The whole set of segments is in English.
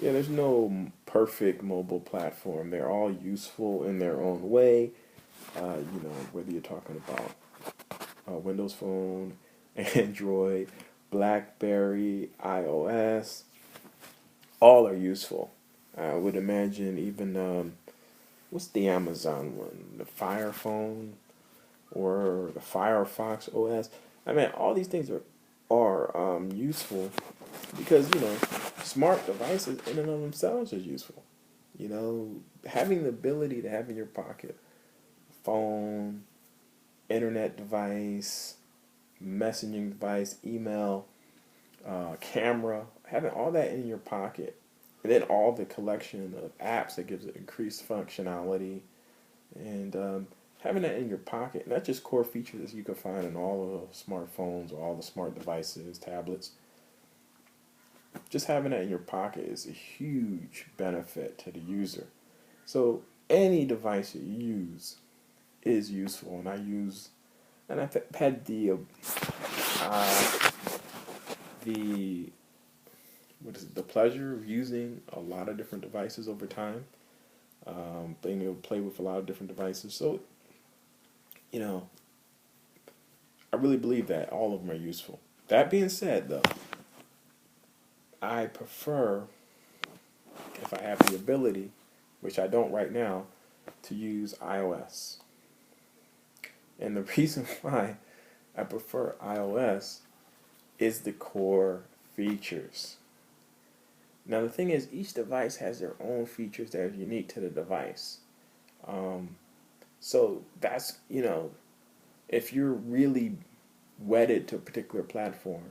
Yeah, there's no perfect mobile platform. They're all useful in their own way. Whether you're talking about Windows Phone, Android, BlackBerry, iOS, all are useful. I would imagine even what's the Amazon one, the Fire Phone or the Firefox OS. I mean, all these things are useful because smart devices in and of themselves are useful. Having the ability to have in your pocket phone, internet device, messaging device, email, camera, having all that in your pocket, and then all the collection of apps that gives it increased functionality, and having that in your pocket, not just core features you can find in all the smartphones or all the smart devices, tablets. Just having that in your pocket is a huge benefit to the user. So any device you use is useful, and I've had uh, the the pleasure of using a lot of different devices over time, being able to play with a lot of different devices. So, you know, I really believe that all of them are useful. That being said, though, I prefer, if I have the ability, which I don't right now, to use iOS. And the reason why I prefer iOS is the core features. Now, the thing is, each device has their own features that are unique to the device. Um, so that's, if you're really wedded to a particular platform,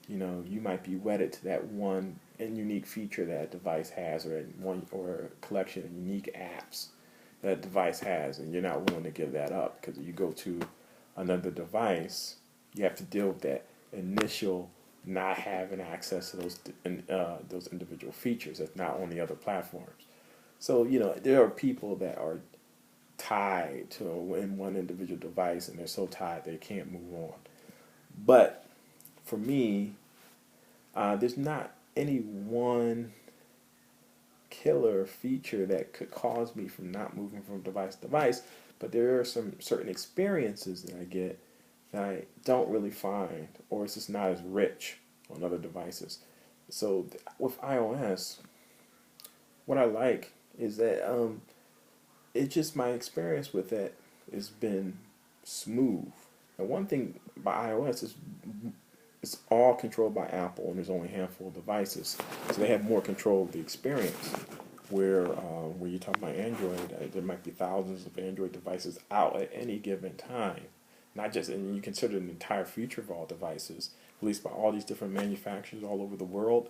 you might be wedded to that one and unique feature that device has, or one or a collection of unique apps that device has, and you're not willing to give that up because you go to another device, you have to deal with that initial not having access to those individual features that's not on the other platforms. So there are people that are tied to in one individual device, and they're so tied they can't move on. But for me, there's not any one killer feature that could cause me from not moving from device to device, but there are some certain experiences that I get that I don't really find, or it's just not as rich on other devices. So with iOS, what I like is that it's just my experience with it has been smooth. And one thing by iOS is it's all controlled by Apple, and there's only a handful of devices, so they have more control of the experience. Where you talk about Android, there might be thousands of Android devices out at any given time. Not just, and you consider an entire future of all devices, released by all these different manufacturers all over the world.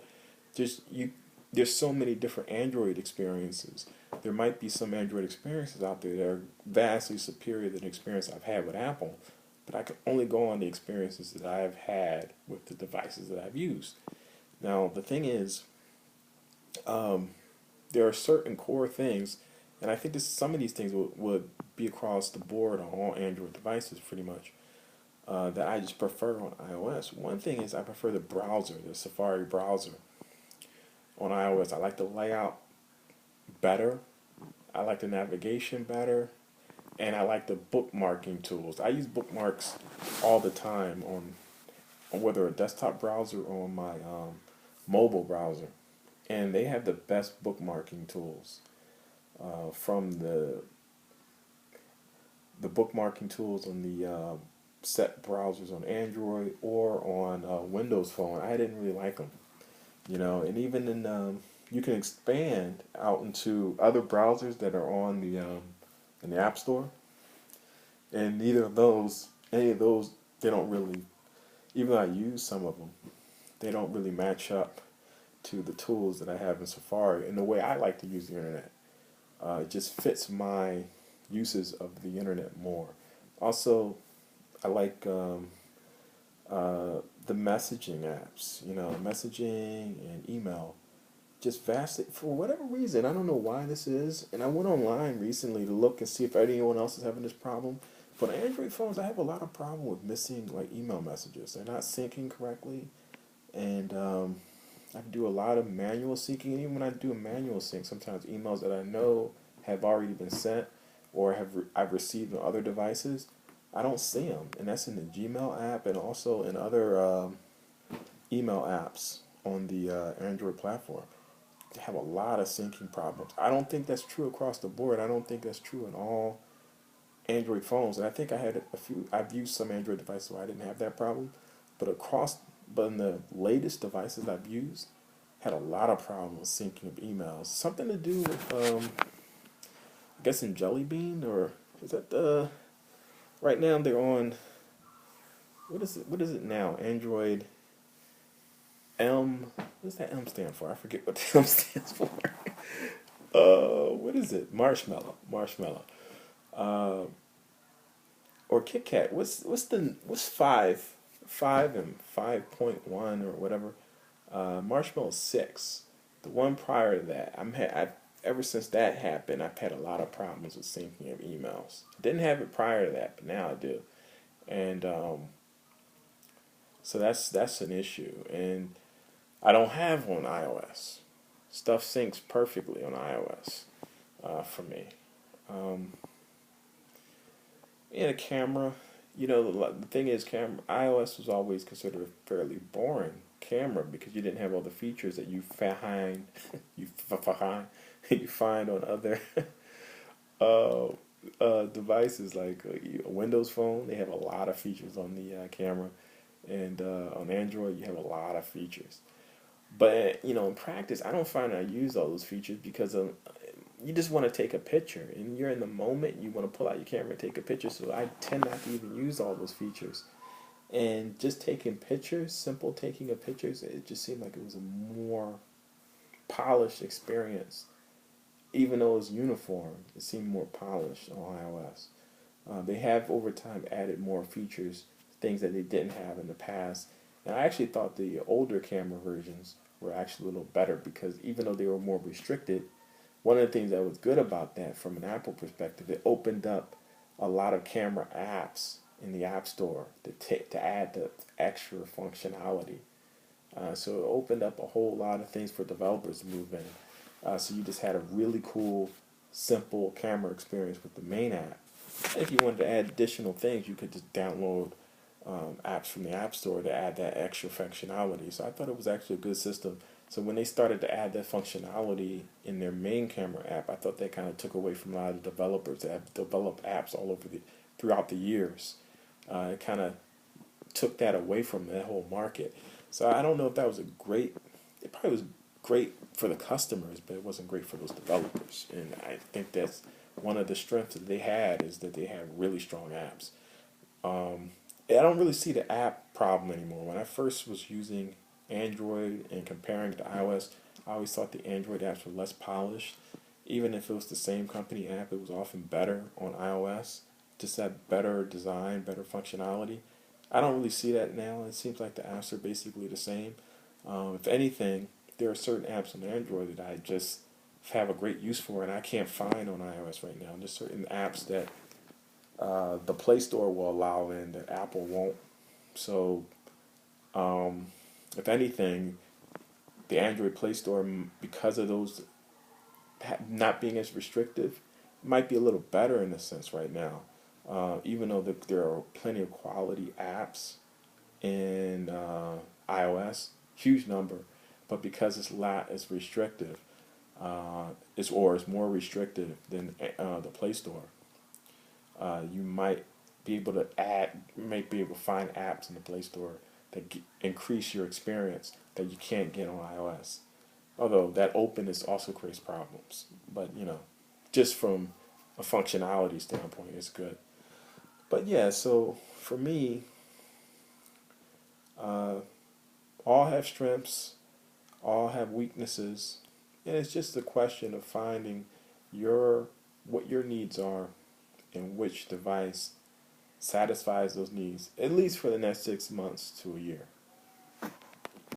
There's you, there's so many different Android experiences. There might be some Android experiences out there that are vastly superior than the experience I've had with Apple, but I can only go on the experiences that I've had with the devices that I've used. Now, the thing is, um, there are certain core things, and I think some of these things would be across the board on all Android devices pretty much, that I just prefer on iOS. One thing is I prefer the browser, the Safari browser on iOS. I like the layout better, I like the navigation better, and I like the bookmarking tools. I use bookmarks all the time on whether a desktop browser or on my mobile browser, and they have the best bookmarking tools from the bookmarking tools on the set browsers on Android or on Windows Phone. I didn't really like them, and even you can expand out into other browsers that are on the in the App Store, and any of those, they don't really. Even though I use some of them, they don't really match up to the tools that I have in Safari and the way I like to use the internet. It just fits my uses of the internet more. Also, I like the messaging apps, messaging and email. Just vastly, for whatever reason, I don't know why this is, and I went online recently to look and see if anyone else is having this problem. But on Android phones, I have a lot of problem with missing like email messages. They're not syncing correctly, and I do a lot of manual syncing, and even when I do a manual sync, sometimes emails that I know have already been sent or I've received on other devices, I don't see them, and that's in the Gmail app and also in other email apps on the Android platform. They have a lot of syncing problems. I don't think that's true across the board. I don't think that's true in all Android phones, and I think I had a few. I've used some Android devices where I didn't have that problem, but in the latest devices I've used, had a lot of problems syncing of emails. Something to do with, I guess in Jelly Bean, or is that the right now they're on, what is it? What is it now? Android M. What does that M stand for? I forget what the M stands for. What is it? Marshmallow. Marshmallow. Uh, or Kit Kat. What's 5 and 5.1 or whatever? Marshmallow 6. The one prior to that, I've ever since that happened, I've had a lot of problems with syncing of emails. I didn't have it prior to that, but now I do, and so that's an issue. And I don't have on iOS. Stuff syncs perfectly on iOS for me. Um, In a camera, the thing is, camera iOS was always considered a fairly boring camera because you didn't have all the features that you find on other uh, devices like a Windows Phone. They have a lot of features on the camera, and on Android you have a lot of features. But in practice, I don't find I use all those features because you just want to take a picture, and you're in the moment. You want to pull out your camera and take a picture. So I tend not to even use all those features. And just taking pictures, simple taking of pictures, it just seemed like it was a more polished experience. Even though it was uniform, it seemed more polished on iOS. They have over time added more features, things that they didn't have in the past. And I actually thought the older camera versions were actually a little better because even though they were more restricted, one of the things that was good about that from an Apple perspective, it opened up a lot of camera apps in the App Store to add the extra functionality. So it opened up a whole lot of things for developers to move in. So you just had a really cool, simple camera experience with the main app. If you wanted to add additional things, you could just download apps from the App Store to add that extra functionality. So I thought it was actually a good system. So when they started to add that functionality in their main camera app, I thought that kind of took away from a lot of the developers that have developed apps throughout the years. It kind of took that away from that whole market. So I don't know if that was it probably was great for the customers, but it wasn't great for those developers. And I think that's one of the strengths that they had is that they have really strong apps. I don't really see the app problem anymore. When I first was using Android and comparing to iOS, I always thought the Android apps were less polished. Even if it was the same company app, it was often better on iOS. Just had better design, better functionality. I don't really see that now. It seems like the apps are basically the same. If anything, there are certain apps on Android that I just have a great use for and I can't find on iOS right now. There's certain apps that the Play Store will allow in that Apple won't. So, if anything, the Android Play Store, because of those not being as restrictive, might be a little better in a sense right now. Even though there are plenty of quality apps in iOS, huge number, but because it's it's restrictive, it's more restrictive than the Play Store. You might be able to find apps in the Play Store that increase your experience that you can't get on iOS. Although that openness also creates problems, but just from a functionality standpoint, it's good. But yeah, so for me, uh, all have strengths, all have weaknesses, and it's just a question of finding what your needs are and which device satisfies those needs, at least for the next 6 months to a year.